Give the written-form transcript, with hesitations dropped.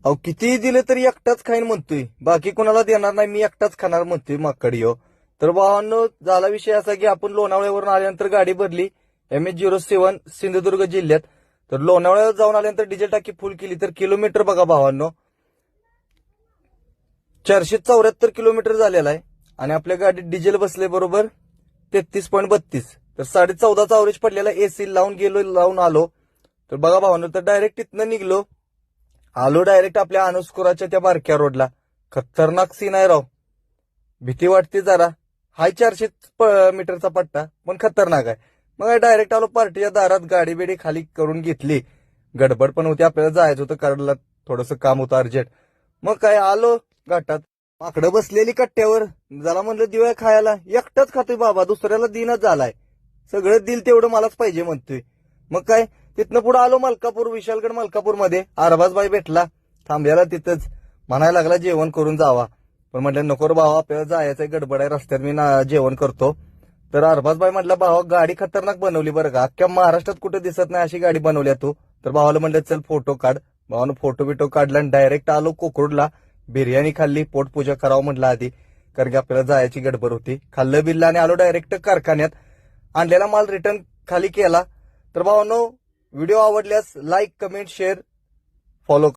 अहो कितीही दिले तरी एकटाच खाईन म्हणतोय, बाकी कोणाला देणार नाही, मी एकटाच खाणार म्हणतोय माकडी हो. तर भावांनो, झाला विषय असा की आपण लोणावळ्यावरून आल्यानंतर गाडी भरली MH07 सिंधुदुर्ग जिल्ह्यात. तर लोणावळ्यावर जाऊन आल्यानंतर डिझेल टाकी फुल केली तर किलोमीटर बघा भावांनो, 474 किलोमीटर झालेला आहे. आणि आपल्या गाडीत डिझेल बसले बरोबर 33.32. तर 14.5चा अवरेज पडलेला. एसी लावून गेलो, लावून आलो. तर बघा भावांनो, तर डायरेक्ट तिथनं निघलो, आलो डायरेक्ट आपल्या अनुस्कुराच्या त्या बारक्या रोडला. खतरनाक सीन आहे राव, भीती वाटते जरा. हाय 400 मीटरचा पट्टा, पण खतरनाक आहे. मग डायरेक्ट आलो पार्टीच्या दारात, गाडी बिडी खाली करून घेतली. गडबड पण होती, आपल्याला जायचं होतं कराडला, थोडंसं काम होतं अर्जंट. मग काय आलो घाटात, माकडं बसलेली कट्ट्यावर. जरा म्हणलं दिव्या खायला, एकटाच खातोय बाबा, दुसऱ्याला दिनच झालाय. सगळं दिल तेवढं मलाच पाहिजे म्हणतोय. मग काय तिथनं पुढे आलो मलकापूर, विशालगड मलकापूर मध्ये. अरबाजबाई भेटला, थांबलेला तिथंच, म्हणायला लागला जेवण करून जावा. पण म्हटलं नको रे भावा, आपल्याला जायचंय, गडबड आहे, रस्त्यात मी जेवण करतो. तर अरबाजबाई म्हटलं भावा गाडी खतरनाक बनवली बरं का, अख्ख्या महाराष्ट्रात कुठे दिसत नाही अशी गाडी बनवली तू. तर भावाला म्हटलं चल फोटो काढ. भावानं फोटो बिटो काढला आणि डायरेक्ट आलो कोकरूडला. बिर्याणी खाल्ली, पोटपूजा करावं म्हटलं आधी, कारण की आपल्याला जायची गडबड होती. खाल्लं बिल्लं आणि आलो डायरेक्ट कारखान्यात. आणलेला माल रिटर्न खाली केला. तर भावानो, व्हिडिओ आवडल्यास लाईक, कमेंट, शेअर, फॉलो